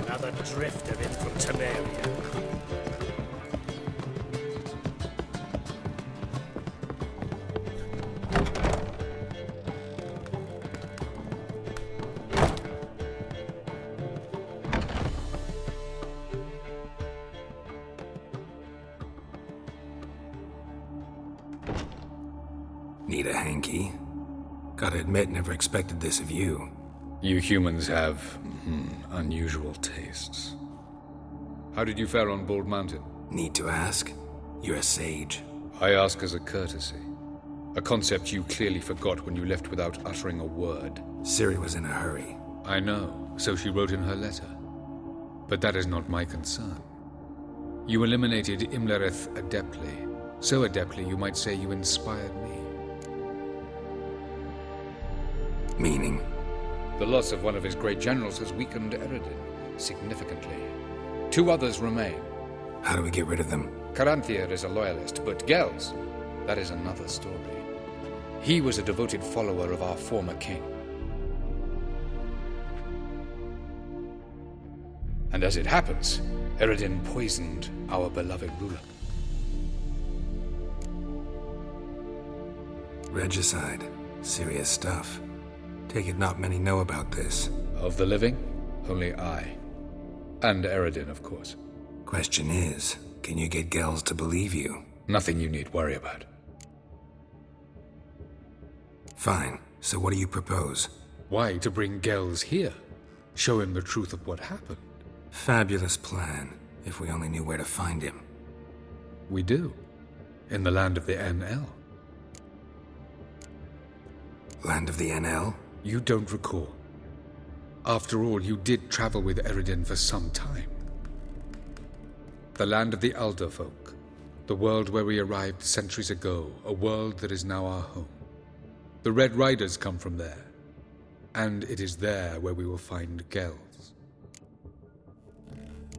Another drifter in from Temeria. Need a hanky? Gotta admit, never expected this of you. You humans have, unusual tastes. How did you fare on Bald Mountain? Need to ask? You're a sage. I ask as a courtesy. A concept you clearly forgot when you left without uttering a word. Siri was in a hurry. I know, so she wrote in her letter. But that is not my concern. You eliminated Imlerith adeptly. So adeptly you might say you inspired me. Meaning? The loss of one of his great generals has weakened Eredin significantly. 2 others remain. How do we get rid of them? Caranthir is a loyalist, but Gels, that is another story. He was a devoted follower of our former king. And as it happens, Eredin poisoned our beloved ruler. Regicide. Serious stuff. Take it not many know about this. Of the living, only I. And Eredin, of course. Question is, can you get Gels to believe you? Nothing you need worry about. Fine. So what do you propose? Why to bring Gels here? Show him the truth of what happened. Fabulous plan, if we only knew where to find him. We do. In the land of the NL. Land of the NL? You don't recall. After all, you did travel with Eredin for some time. The land of the Alder folk. The world where we arrived centuries ago. A world that is now our home. The Red Riders come from there. And it is there where we will find Gels.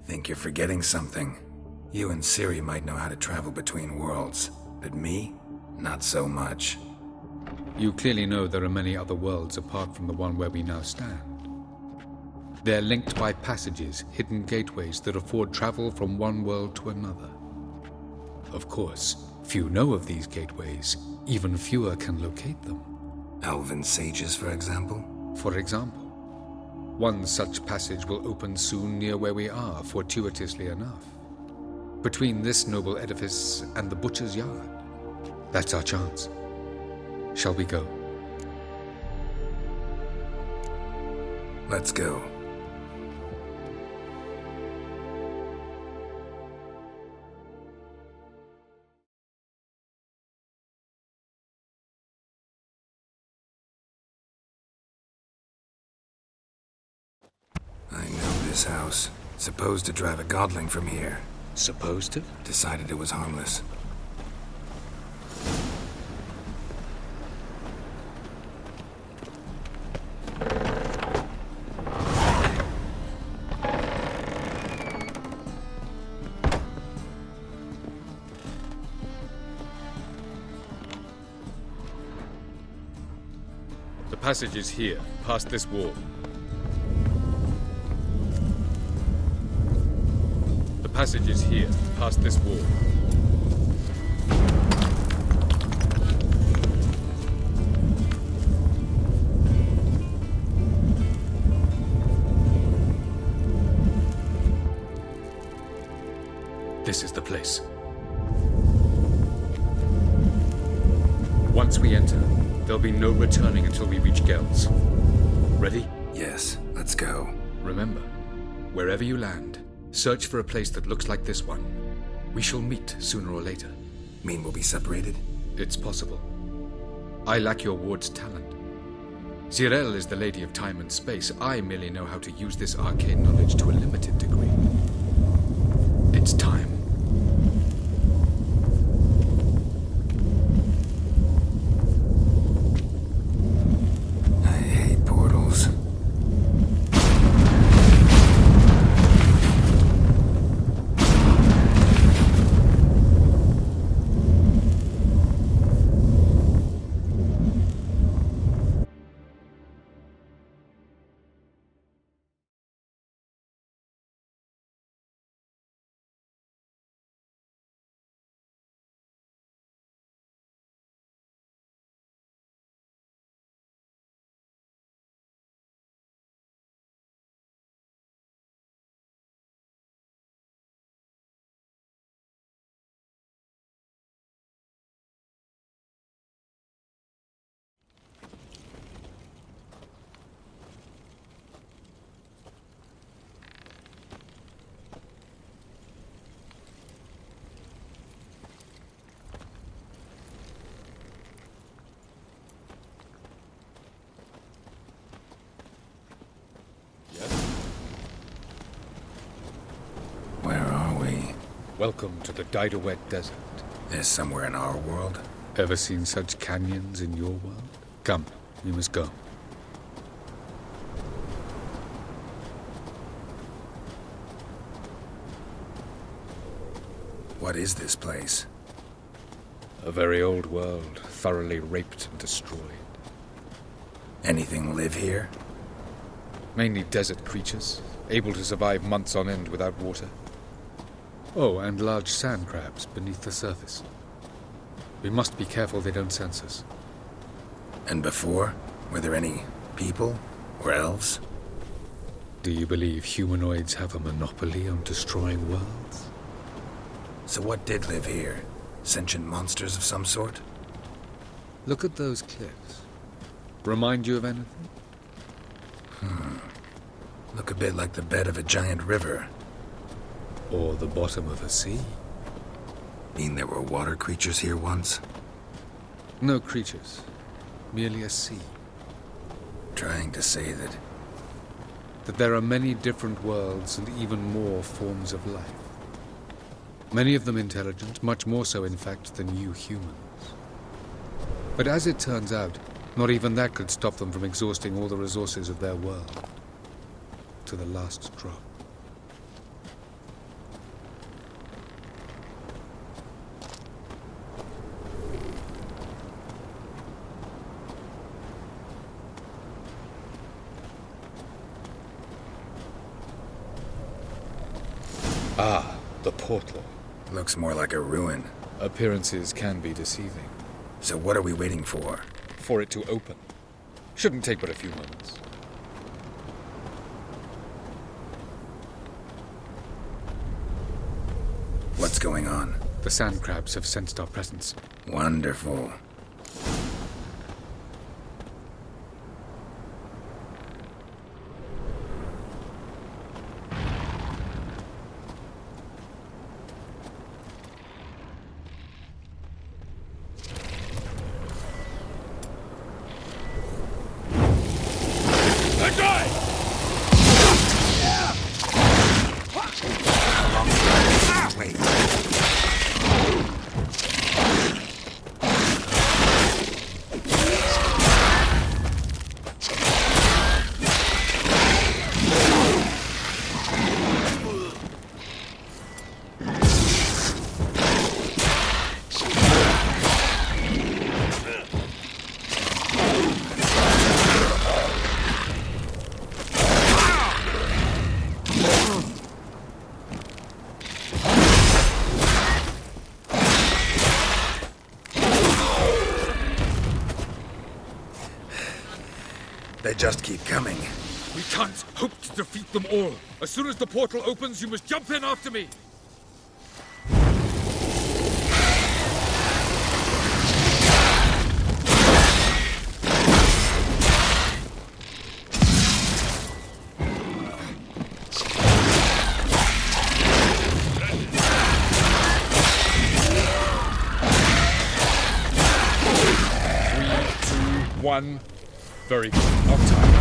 Think you're forgetting something. You and Siri might know how to travel between worlds. But me? Not so much. You clearly know there are many other worlds apart from the one where we now stand. They're linked by passages, hidden gateways that afford travel from one world to another. Of course, few know of these gateways, even fewer can locate them. Elven sages, for example? For example. One such passage will open soon near where we are, fortuitously enough. Between this noble edifice and the butcher's yard. That's our chance. Shall we go? Let's go. I know this house. Supposed to drive a godling from here. Supposed to? Decided it was harmless. The passage is here, past this wall. The passage is here, past this wall. This is the place. Once we enter, there'll be no returning until we reach Gels. Ready? Yes, let's go. Remember, wherever you land, search for a place that looks like this one. We shall meet sooner or later. Mean we'll be separated? It's possible. I lack your ward's talent. Zirel is the lady of time and space. I merely know how to use this arcane knowledge to a limited degree. It's time. Welcome to the Diderwet Desert. Is somewhere in our world? Ever seen such canyons in your world? Come, we must go. What is this place? A very old world, thoroughly raped and destroyed. Anything live here? Mainly desert creatures, able to survive months on end without water. Oh, and large sand crabs beneath the surface. We must be careful they don't sense us. And before? Were there any people? Or elves? Do you believe humanoids have a monopoly on destroying worlds? So what did live here? Sentient monsters of some sort? Look at those cliffs. Remind you of anything? Look a bit like the bed of a giant river. Or the bottom of a sea? Mean there were water creatures here once? No creatures. Merely a sea. Trying to say that... That there are many different worlds and even more forms of life. Many of them intelligent, much more so in fact than you humans. But as it turns out, not even that could stop them from exhausting all the resources of their world. To the last drop. Ah, the portal. Looks more like a ruin. Appearances can be deceiving. So what are we waiting for? For it to open. Shouldn't take but a few moments. What's going on? The sand crabs have sensed our presence. Wonderful. They just keep coming. We can't hope to defeat them all. As soon as the portal opens, you must jump in after me. Three, two, one. Very good. Off time.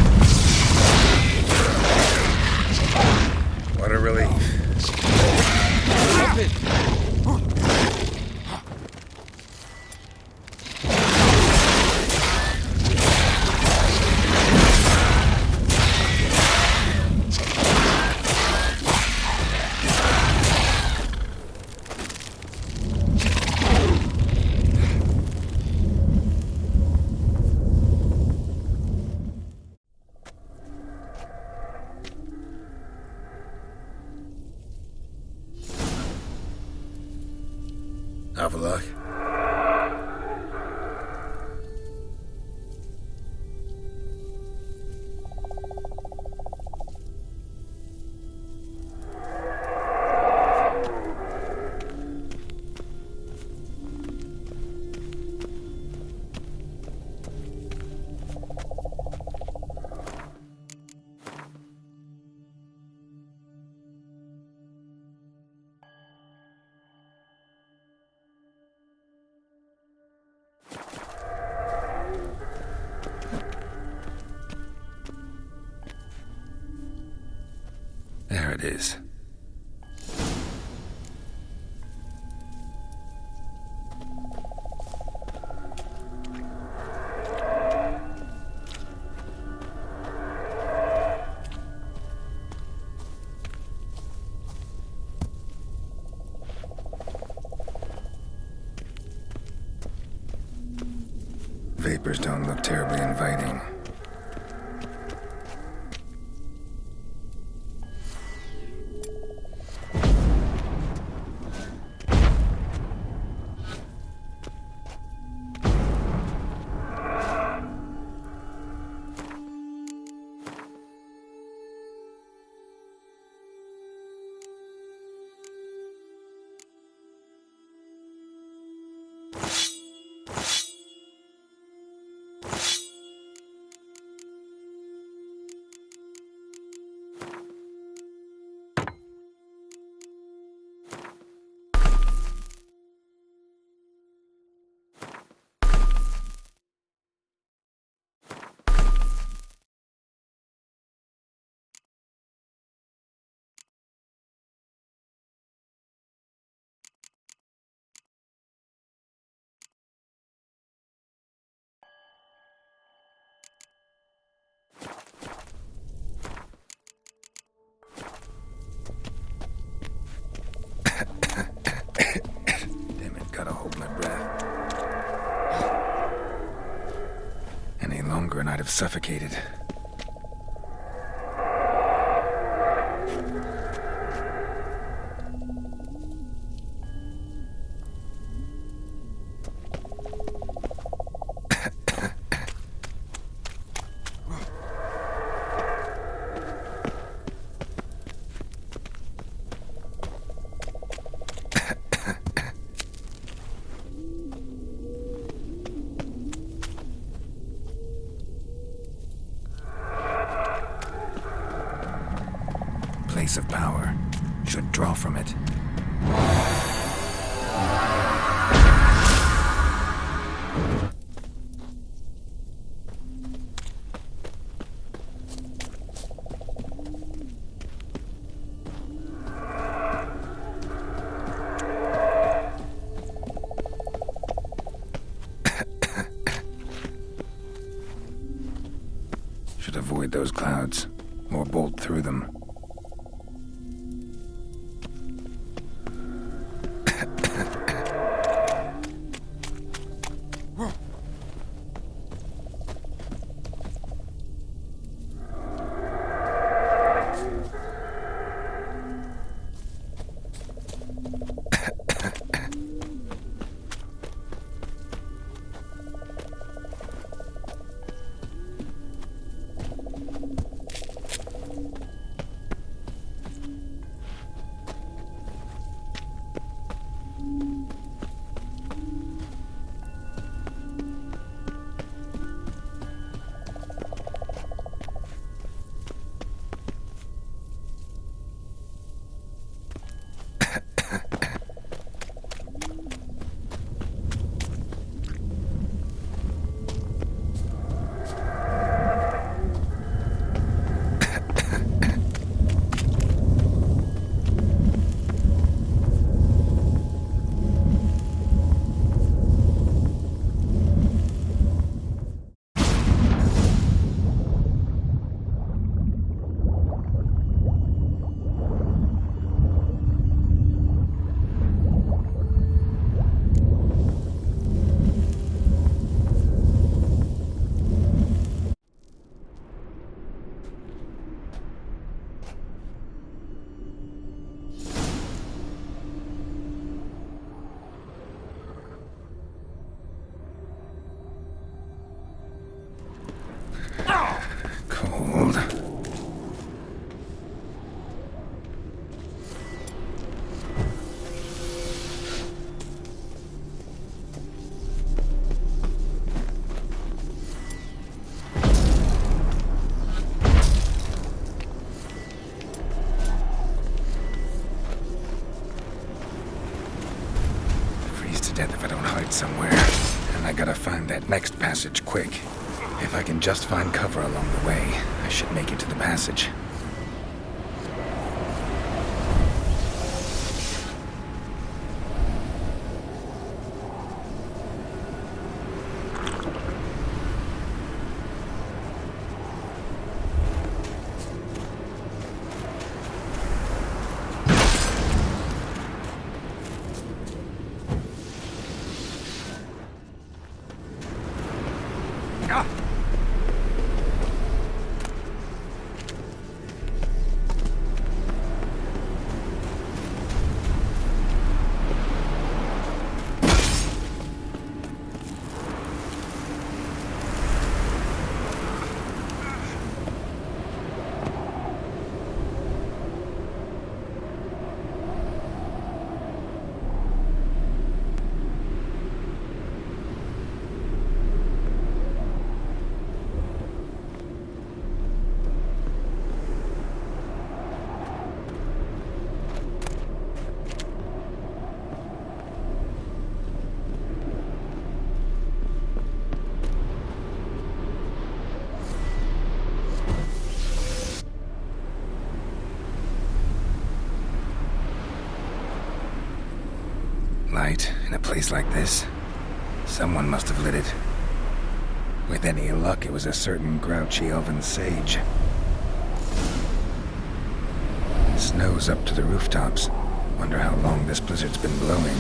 What a relief. Jump in. Have a look. There it is. vapors don't look terribly inviting. Damn it, gotta hold my breath. Any longer and I'd have suffocated. Place of power. Should draw from it. Should avoid those clouds, or bolt through them. Cold. Freeze to death if I don't hide somewhere. And I gotta find that next passage quick. If I can just find cover along the way, I should make it to the passage. light in a place like this. Someone must have lit it. With any luck, it was a certain grouchy elven sage. Snow's up to the rooftops. Wonder how long this blizzard's been blowing.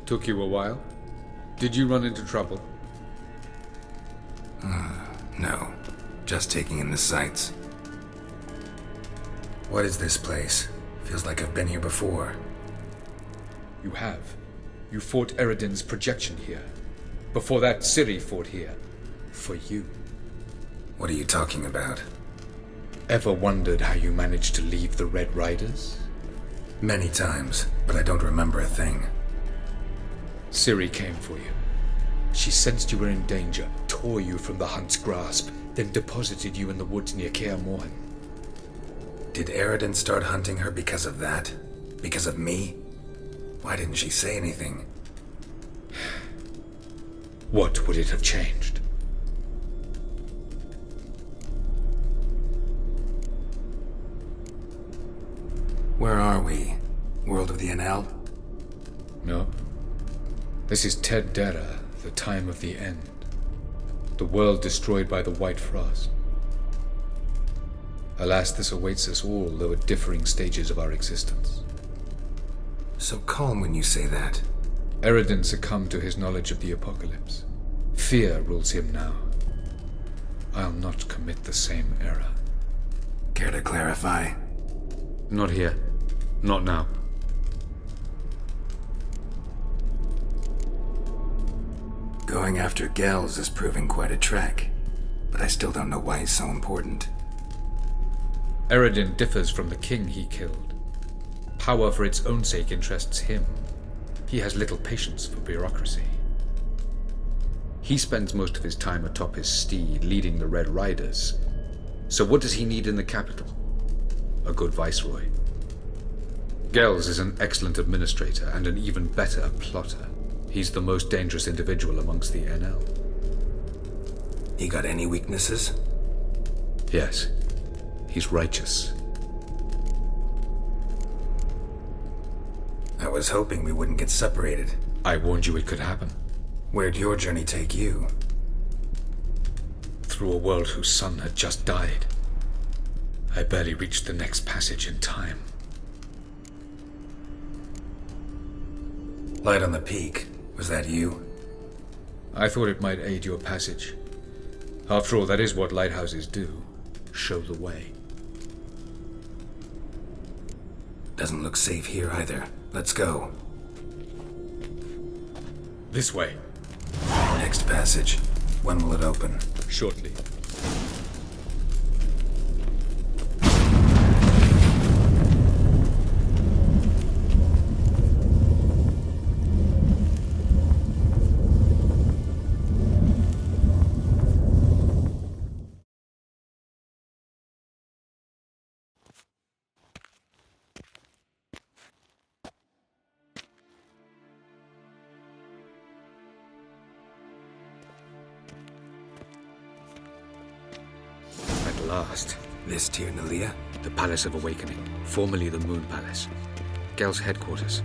Took you a while? Did you run into trouble? No. Just taking in the sights. What is this place? Feels like I've been here before. You have. You fought Eridan's projection here. Before that, Ciri fought here. For you. What are you talking about? Ever wondered how you managed to leave the Red Riders? Many times, but I don't remember a thing. Ciri came for you. She sensed you were in danger, tore you from the Hunt's grasp, then deposited you in the woods near Kaer Morhen. Did Eridan start hunting her because of that? Because of me? Why didn't she say anything? What would it have changed? Where are we? World of the NL? No. This is Ted Dera, the time of the end. The world destroyed by the White Frost. Alas, this awaits us all, though at differing stages of our existence. So calm when you say that. Eridan succumbed to his knowledge of the apocalypse. Fear rules him now. I'll not commit the same error. Care to clarify? Not here. Not now. Going after Gels is proving quite a trek, but I still don't know why he's so important. Eridan differs from the king he killed. Power for its own sake interests him. He has little patience for bureaucracy. He spends most of his time atop his steed, leading the Red Riders. So what does he need in the capital? A good viceroy. Gels is an excellent administrator and an even better plotter. He's the most dangerous individual amongst the NL. He got any weaknesses? Yes. He's righteous. I was hoping we wouldn't get separated. I warned you it could happen. Where'd your journey take you? Through a world whose sun had just died. I barely reached the next passage in time. Light on the peak. Was that you? I thought it might aid your passage. After all, that is what lighthouses do. Show the way. Doesn't look safe here either. Let's go. This way. Next passage. When will it open? Shortly. last. This Tir Nalia? The Palace of Awakening, formerly the Moon Palace. Gel's headquarters.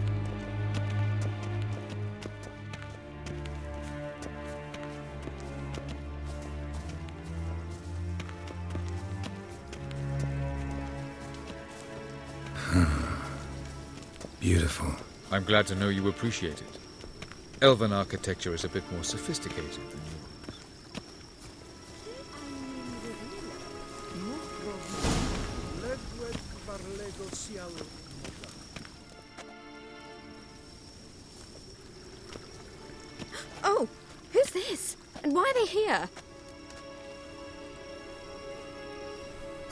Beautiful. I'm glad to know you appreciate it. Elven architecture is a bit more sophisticated than yours. Oh, who's this? And why are they here?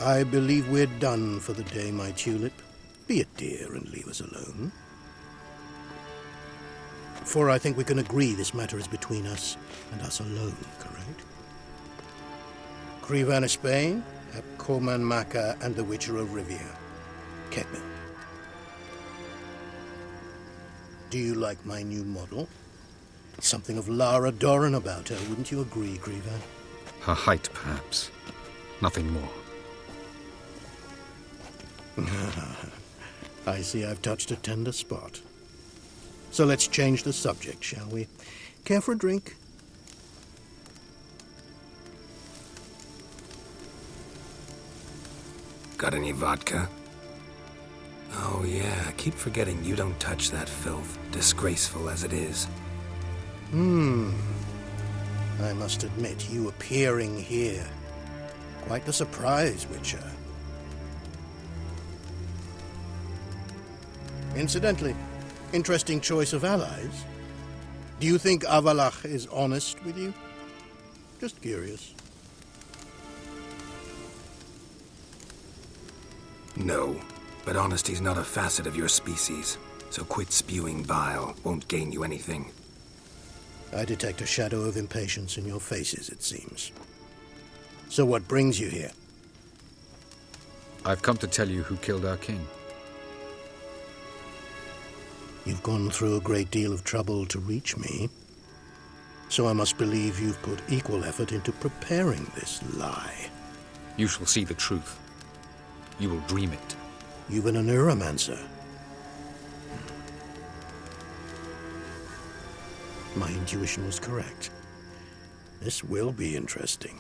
I believe we're done for the day, my tulip. Be a dear and leave us alone. For I think we can agree this matter is between us and us alone, correct? Krivan Spain, Koman Maka, and the Witcher of Rivia. Ketman. Do you like my new model? Something of Lara Doran about her, wouldn't you agree, Krivan? Her height, perhaps. Nothing more. I see I've touched a tender spot. So let's change the subject, shall we? Care for a drink? Got any vodka? Oh yeah, keep forgetting you don't touch that filth, disgraceful as it is. I must admit, you appearing here. Quite the surprise, Witcher. Incidentally, interesting choice of allies. Do you think Avalach is honest with you? Just curious. No, but honesty's not a facet of your species, so quit spewing bile, won't gain you anything. I detect a shadow of impatience in your faces, it seems. So what brings you here? I've come to tell you who killed our king. You've gone through a great deal of trouble to reach me, so I must believe you've put equal effort into preparing this lie. You shall see the truth. You will dream it. You've been a neuromancer. My intuition was correct. This will be interesting.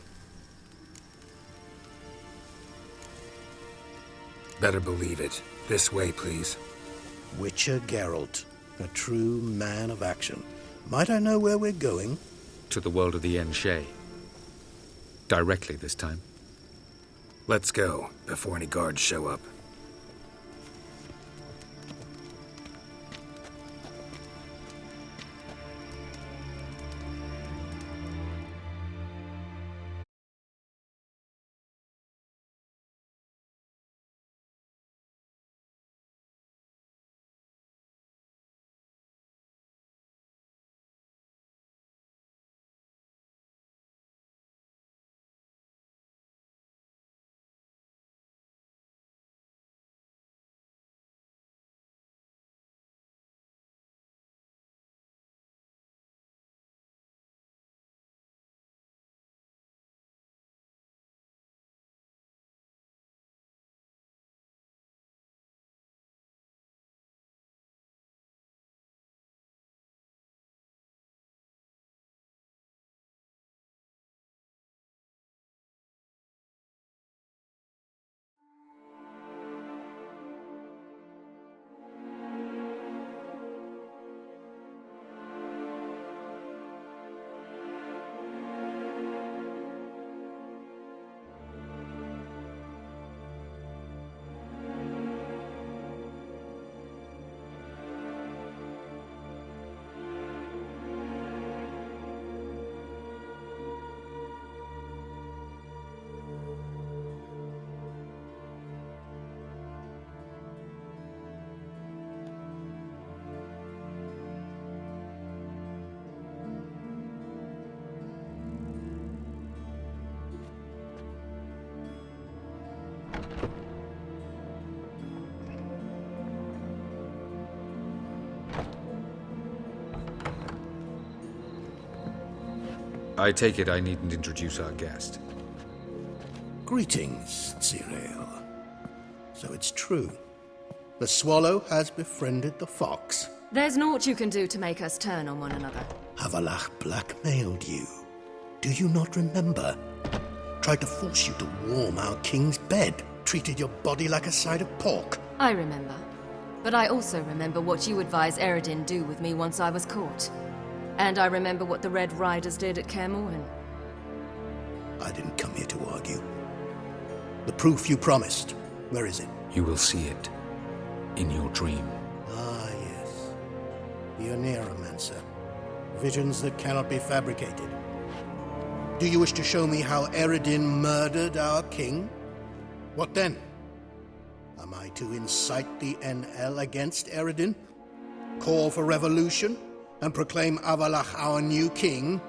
Better believe it. This way, please. Witcher Geralt, a true man of action. Might I know where we're going? To the world of the Enshe. Directly this time. Let's go, before any guards show up. I take it I needn't introduce our guest. Greetings, Cyril. So it's true. The swallow has befriended the fox. There's naught you can do to make us turn on one another. Havalach blackmailed you. Do you not remember? Tried to force you to warm our king's bed. Treated your body like a side of pork. I remember. But I also remember what you advised Eredin do with me once I was caught. And I remember what the Red Riders did at Kaer Morhen. I didn't come here to argue. The proof you promised, where is it? You will see it in your dream. Ah, yes. The Oneromancer. Visions that cannot be fabricated. Do you wish to show me how Eredin murdered our king? What then? Am I to incite the NL against Eredin? Call for revolution? And proclaim Avalach our new king?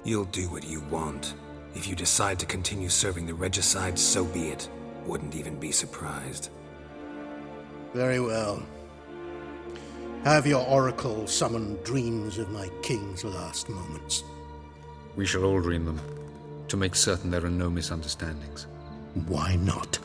You'll do what you want. If you decide to continue serving the regicide, so be it. Wouldn't even be surprised. Very well. Have your oracle summon dreams of my king's last moments. We shall all dream them, to make certain there are no misunderstandings. Why not?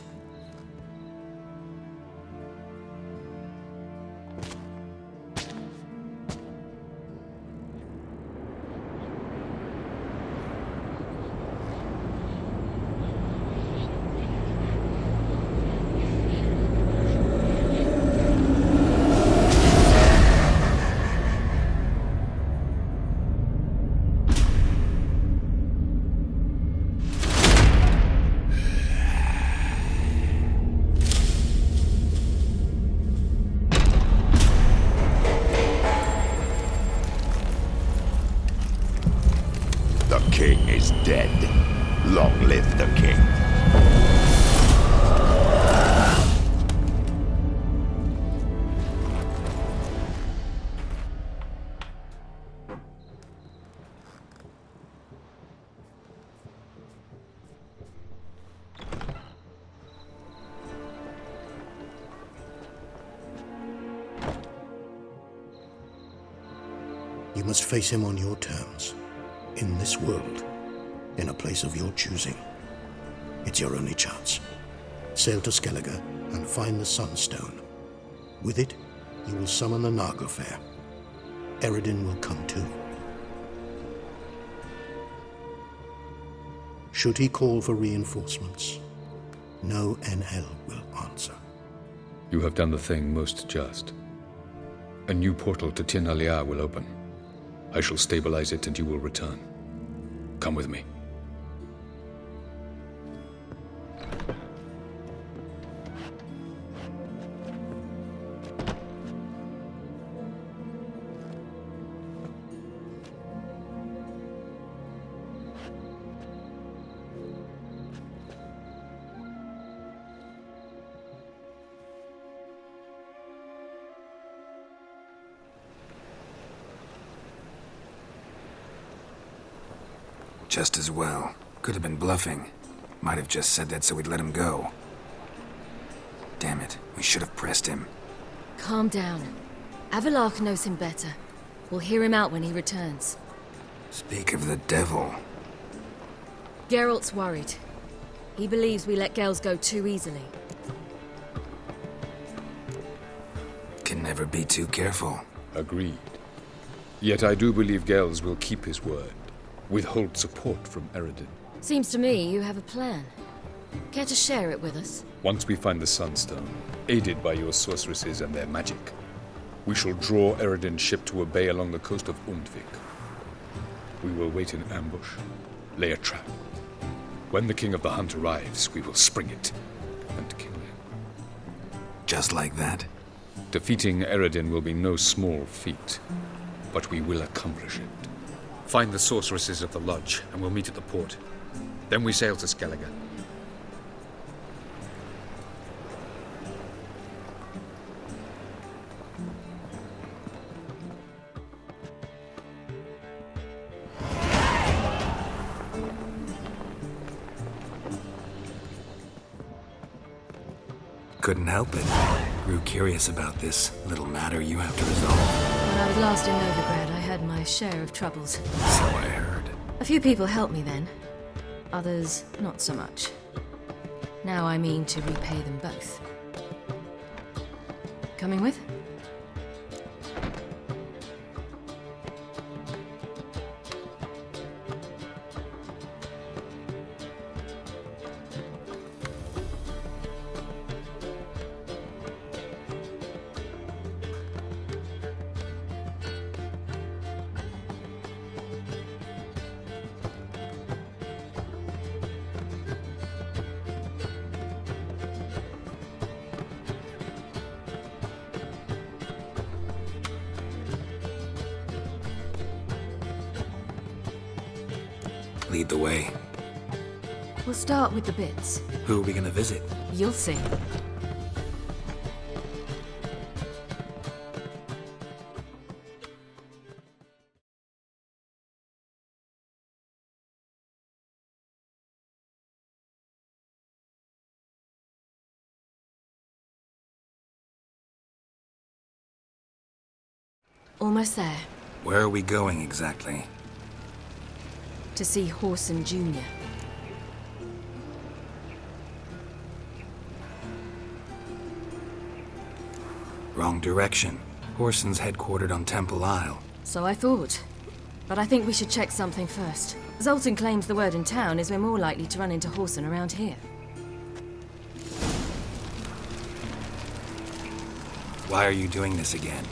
The king is dead. Long live the king. You must face him on your terms. In this world, in a place of your choosing. It's your only chance. Sail to Skellige and find the Sunstone. With it, you will summon the Nagelfair. Eredin will come too. Should he call for reinforcements, no NL will answer. You have done the thing most just. A new portal to Tin Alia will open. I shall stabilize it and you will return. Come with me. Just as well. Could have been bluffing. Might have just said that so we'd let him go. Damn it, we should have pressed him. Calm down. Avalach knows him better. We'll hear him out when he returns. Speak of the devil. Geralt's worried. He believes we let Gels go too easily. Can never be too careful. Agreed. Yet I do believe Gels will keep his word. Withhold support from Eredin. Seems to me you have a plan. Care to share it with us? Once we find the Sunstone, aided by your sorceresses and their magic, we shall draw Eredin's ship to a bay along the coast of Undvik. We will wait in ambush, lay a trap. When the King of the Hunt arrives, we will spring it and kill him. Just like that? Defeating Eredin will be no small feat, but we will accomplish it. Find the sorceresses of the lodge, and we'll meet at the port. Then we sail to Skellige. Couldn't help it. Grew curious about this little matter you have to resolve. When I was last in Novigrad, I had my share of troubles. So I heard. A few people helped me then. Others, not so much. Now I mean to repay them both. Coming with? Lead the way. We'll start with the bits. Who are we gonna visit? You'll see. Almost there. Where are we going exactly? To see Horson Jr. Wrong direction. Horson's headquartered on Temple Isle. So I thought. But I think we should check something first. Zoltan claims the word in town is we're more likely to run into Horson around here. Why are you doing this again?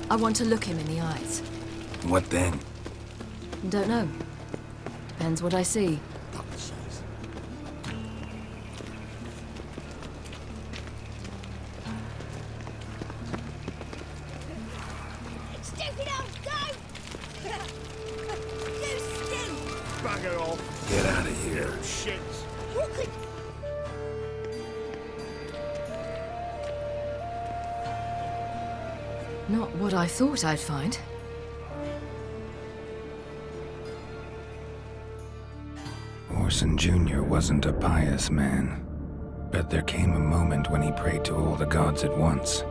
I want to look him in the eyes. What then? Don't know. Depends what I see. Stupid old goat! You stink! Bugger off, Get out of here. shits. Who could... Not what I thought I'd find. Horson Jr. wasn't a pious man, but there came a moment when he prayed to all the gods at once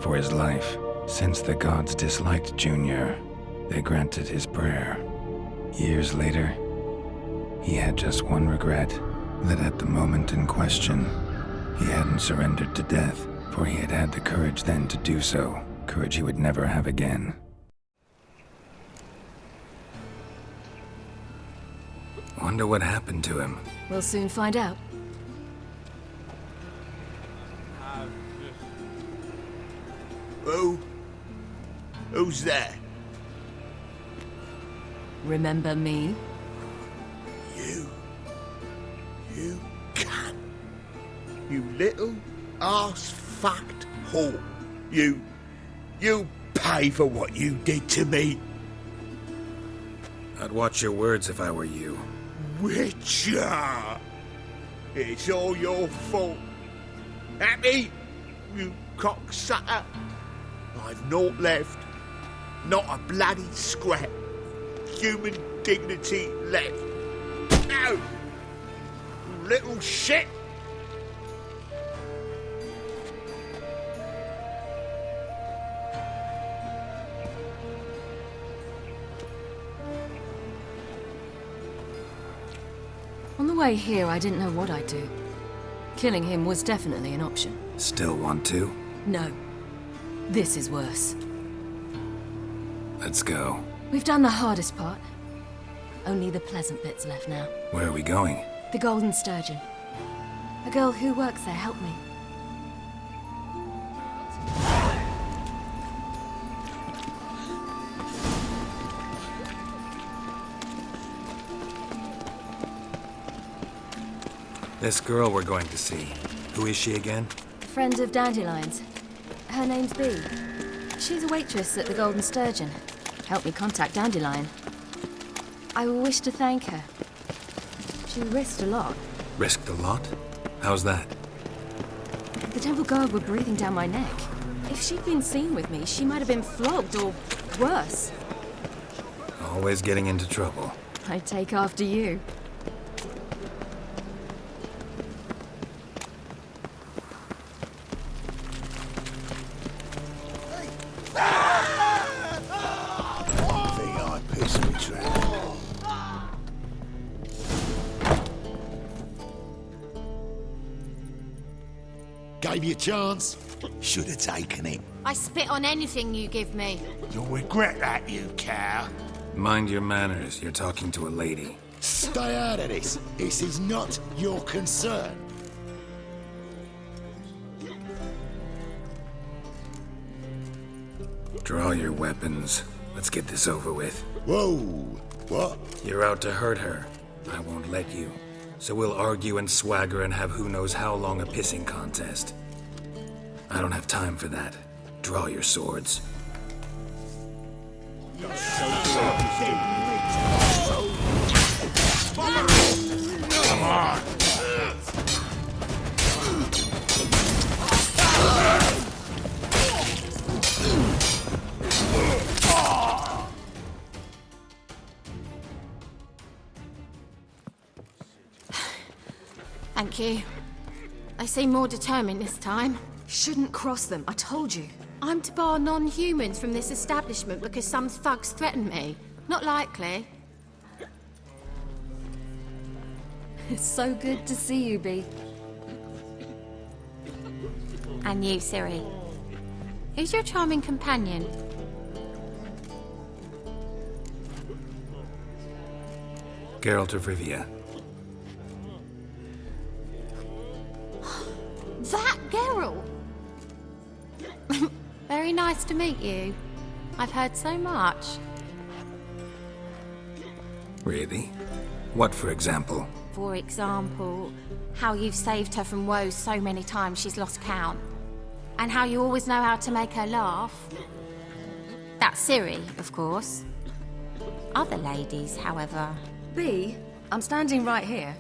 for his life. Since the gods disliked Jr., they granted his prayer. Years later, he had just one regret, that at the moment in question, he hadn't surrendered to death, for he had had the courage then to do so, courage he would never have again. Wonder what happened to him. We'll soon find out. Who's there? Remember me? You can. You little ass-fucked whore. You pay for what you did to me. I'd watch your words if I were you. Witcher! It's all your fault. Happy? You cocksucker? I've naught left. Not a bloody scrap. Human dignity left. No! You little shit! On the way here, I didn't know what I'd do. Killing him was definitely an option. Still want to? No. This is worse. Let's go. We've done the hardest part. Only the pleasant bits left now. Where are we going? The Golden Sturgeon. A girl who works there helped me. This girl we're going to see. Who is she again? Friend of Dandelion's. Her name's Bee. She's a waitress at the Golden Sturgeon. Helped me contact Dandelion. I wish to thank her. She risked a lot. Risked a lot? How's that? The temple guard were breathing down my neck. If she'd been seen with me, she might have been flogged or worse. Always getting into trouble. I'd take after you. Gave you a chance. Should have taken it. I spit on anything you give me. You'll regret that, you cow. Mind your manners, you're talking to a lady. Stay out of this. This is not your concern. Draw your weapons. Let's get this over with. Whoa. What? You're out to hurt her. I won't let you. So we'll argue and swagger and have who knows how long a pissing contest. I don't have time for that. Draw your swords. Come on. Thank you. They seem more determined this time. Shouldn't cross them, I told you. I'm to bar non-humans from this establishment because some thugs threaten me. Not likely. It's so good to see you, Bee. And you, Siri. Who's your charming companion? Geralt of Rivia. That Geralt! Very nice to meet you. I've heard so much. Really? What, for example? For example, how you've saved her from woes so many times she's lost count. And how you always know how to make her laugh. That's Siri, of course. Other ladies, however... Bee, I'm standing right here.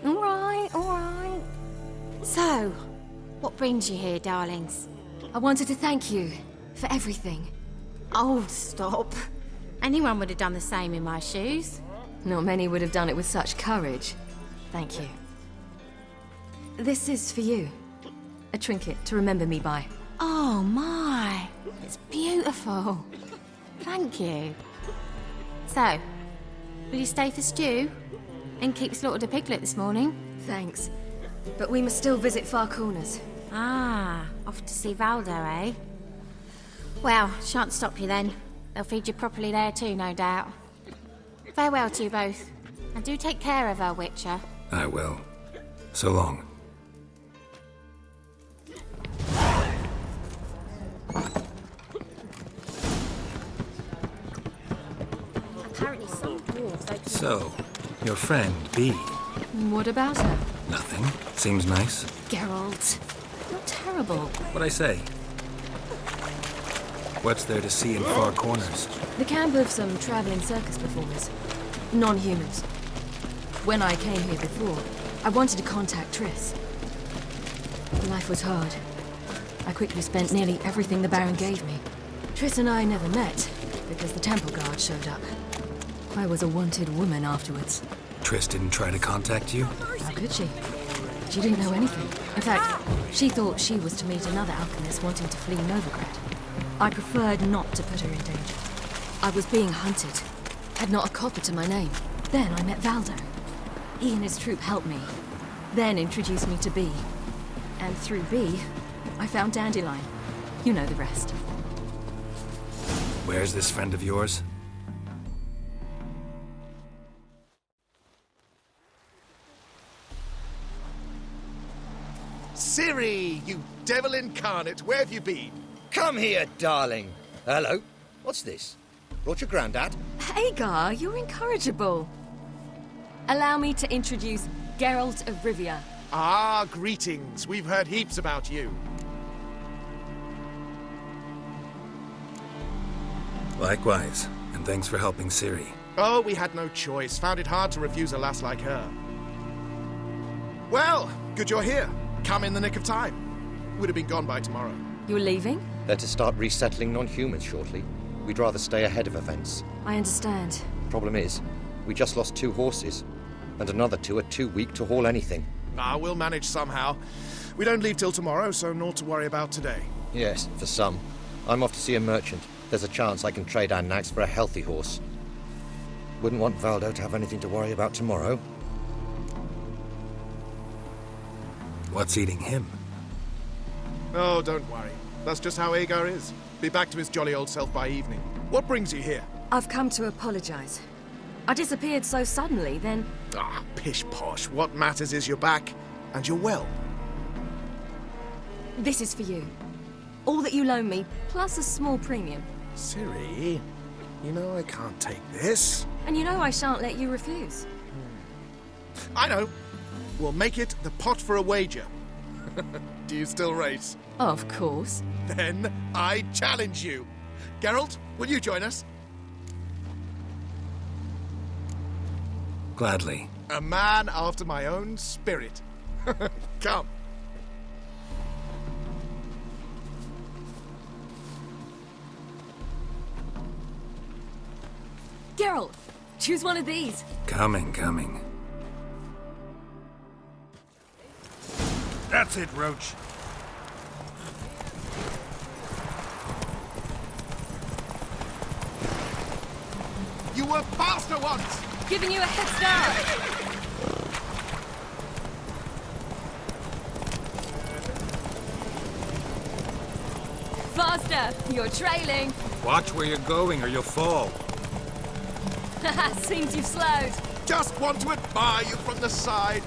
All right. So, what brings you here, darlings? I wanted to thank you for everything. Oh, stop. Anyone would have done the same in my shoes. Not many would have done it with such courage. Thank you. This is for you. A trinket to remember me by. Oh, my. It's beautiful. Thank you. So, will you stay for stew? And keep slaughtered a piglet this morning? Thanks. But we must still visit Far Corners. Ah, off to see Valdo, eh? Well, shan't stop you then. They'll feed you properly there too, no doubt. Farewell to you both. And do take care of her, Witcher. I will. So long. Apparently some dwarves open... So, your friend, Bee. What about her? Nothing. Seems nice. Geralt. You're terrible. What'd I say? What's there to see in Far Corners? The camp of some traveling circus performers. Non-humans. When I came here before, I wanted to contact Triss. Life was hard. I quickly spent nearly everything the Baron gave me. Triss and I never met, because the temple guard showed up. I was a wanted woman afterwards. Triss didn't try to contact you? How could she? She didn't know anything. In fact, she thought she was to meet another alchemist wanting to flee Novigrad. I preferred not to put her in danger. I was being hunted. Had not a copper to my name. Then I met Valdo. He and his troop helped me. Then introduced me to Bee. And through Bee, I found Dandelion. You know the rest. Where's this friend of yours? Siri, you devil incarnate, where have you been? Come here, darling. Hello. What's this? Brought your granddad? Hagar, you're incorrigible. Allow me to introduce Geralt of Rivia. Ah, greetings. We've heard heaps about you. Likewise, and thanks for helping Ciri. Oh, we had no choice. Found it hard to refuse a lass like her. Well, good you're here. Come in the nick of time. Would have been gone by tomorrow. You're leaving? They're to start resettling non-humans shortly. We'd rather stay ahead of events. I understand. Problem is, we just lost 2 horses, and another 2 are too weak to haul anything. Ah, we'll manage somehow. We don't leave till tomorrow, so naught to worry about today. Yes, for some. I'm off to see a merchant. There's a chance I can trade our nags for a healthy horse. Wouldn't want Valdo to have anything to worry about tomorrow. What's eating him? Oh, don't worry. That's just how Agar is. Be back to his jolly old self by evening. What brings you here? I've come to apologize. I disappeared so suddenly, then... Ah, pish-posh. What matters is you're back, and you're well. This is for you. All that you loan me, plus a small premium. Ciri, you know I can't take this. And you know I shan't let you refuse. I know. We'll make it the pot for a wager. Do you still race? Of course. Then I challenge you. Geralt, will you join us? Gladly. A man after my own spirit. Come. Geralt, choose one of these. Coming. That's it, Roach. You were faster once! Giving you a head start. Faster! You're trailing. Watch where you're going or you'll fall. Seems you've slowed. Just want to admire you from the side.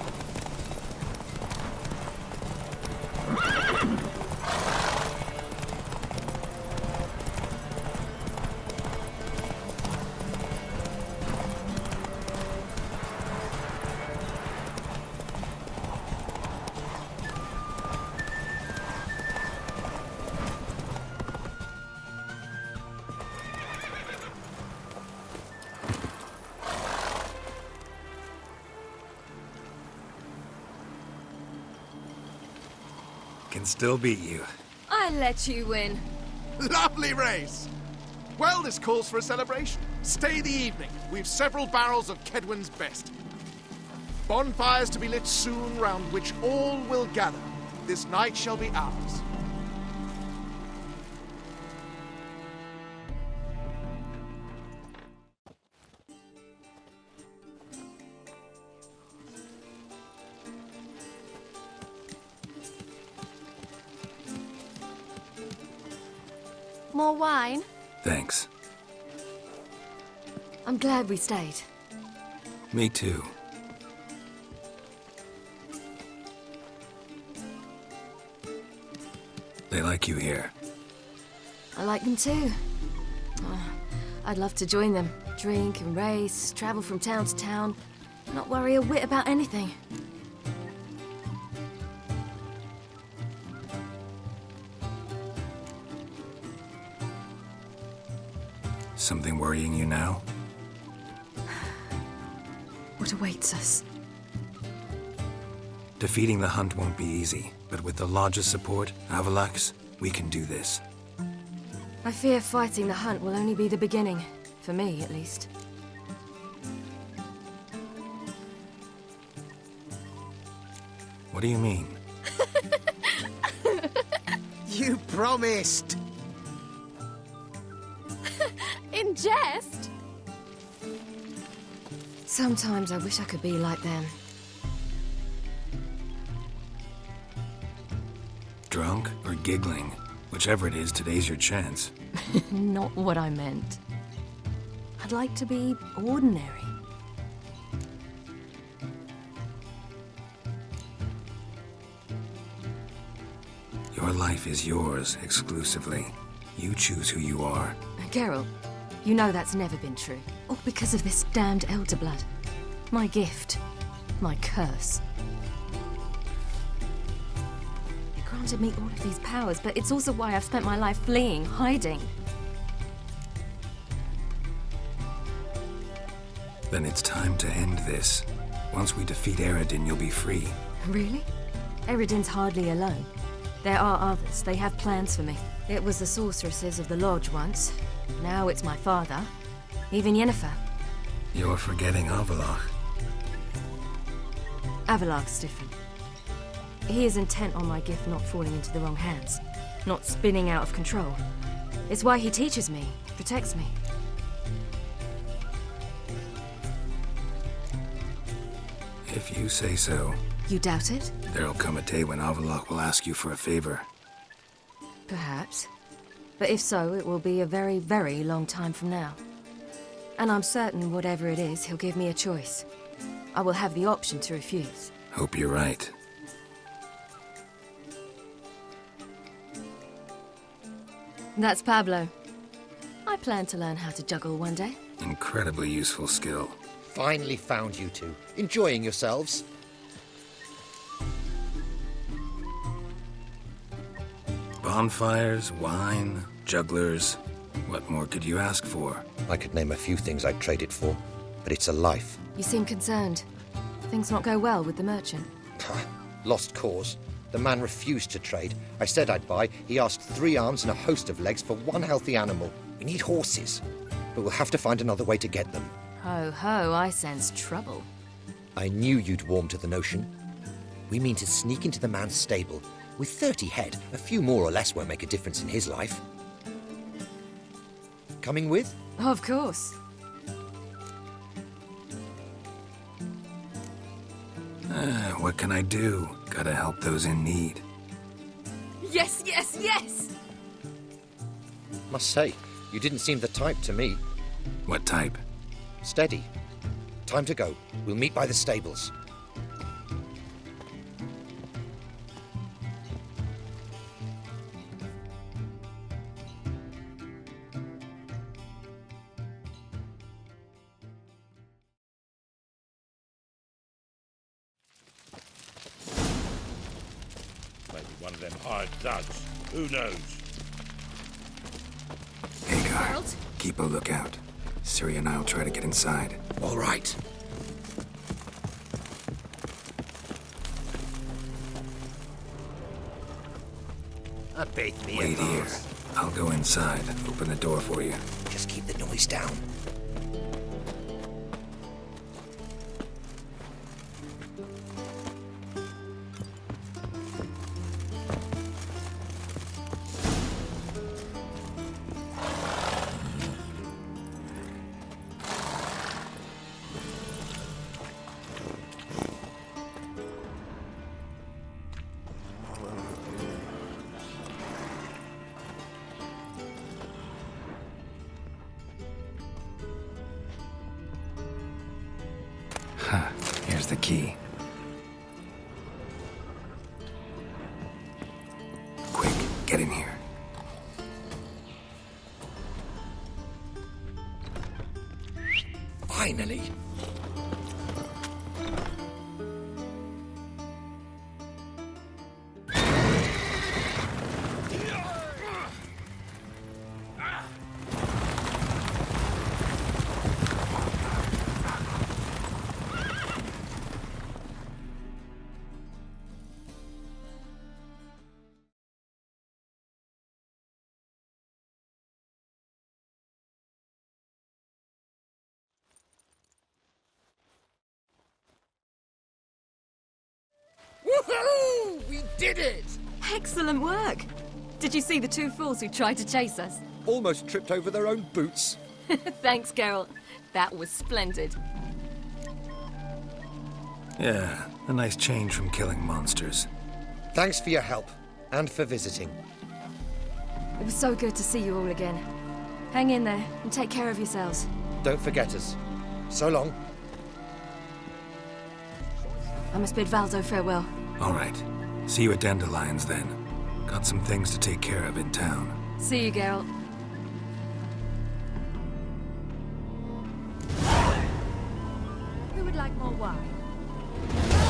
Can still beat you. I let you win. Lovely race! Well, this calls for a celebration. Stay the evening. We've several barrels of Kedwen's best. Bonfires to be lit soon, round which all will gather. This night shall be ours. More wine? Thanks. I'm glad we stayed. Me too. They like you here. I like them too. Oh, I'd love to join them. Drink and race, travel from town to town, not worry a whit about anything. Something worrying you now? What awaits us? Defeating the Hunt won't be easy, but with the Lodge's support, Avalax, we can do this. I fear fighting the Hunt will only be the beginning. For me, at least. What do you mean? You promised! In jest? Sometimes I wish I could be like them. Drunk or giggling? Whichever it is, today's your chance. Not what I meant. I'd like to be ordinary. Your life is yours, exclusively. You choose who you are. Geralt, you know that's never been true. All because of this damned elder blood. My gift. My curse. It granted me all of these powers, but it's also why I've spent my life fleeing, hiding. Then it's time to end this. Once we defeat Eredin, you'll be free. Really? Eredin's hardly alone. There are others. They have plans for me. It was the sorceresses of the Lodge once. Now it's my father. Even Yennefer. You're forgetting Avalach. Avalach's different. He is intent on my gift not falling into the wrong hands. Not spinning out of control. It's why he teaches me, protects me. If you say so. You doubt it? There'll come a day when Avalach will ask you for a favor. Perhaps. But if so, it will be a very, very long time from now. And I'm certain whatever it is, he'll give me a choice. I will have the option to refuse. Hope you're right. That's Pablo. I plan to learn how to juggle one day. Incredibly useful skill. Finally found you two. Enjoying yourselves? Bonfires, wine, jugglers. What more could you ask for? I could name a few things I'd trade it for, but it's a life. You seem concerned. Things not go well with the merchant. Lost cause. The man refused to trade. I said I'd buy. He asked 3 arms and a host of legs for 1 healthy animal. We need horses, but we'll have to find another way to get them. Ho ho, I sense trouble. I knew you'd warm to the notion. We mean to sneak into the man's stable. With 30 head, a few more or less won't make a difference in his life. Coming with? Of course. What can I do? Gotta help those in need. Yes, yes, yes! Must say, you didn't seem the type to me. What type? Steady. Time to go. We'll meet by the stables. Maybe one of them hired thugs. Who knows? Hagar, keep a lookout. Ciri and I'll try to get inside. All right. Wait here. I'll go inside. Open the door for you. Just keep the noise down. Here's the key. Quick, get in here. Finally. Woohoo! We did it! Excellent work! Did you see the 2 fools who tried to chase us? Almost tripped over their own boots. Thanks, Carol. That was splendid. Yeah, a nice change from killing monsters. Thanks for your help, and for visiting. It was so good to see you all again. Hang in there, and take care of yourselves. Don't forget us. So long. I must bid Valdo farewell. All right. See you at Dandelions, then. Got some things to take care of in town. See you, Geralt. Who would like more wine?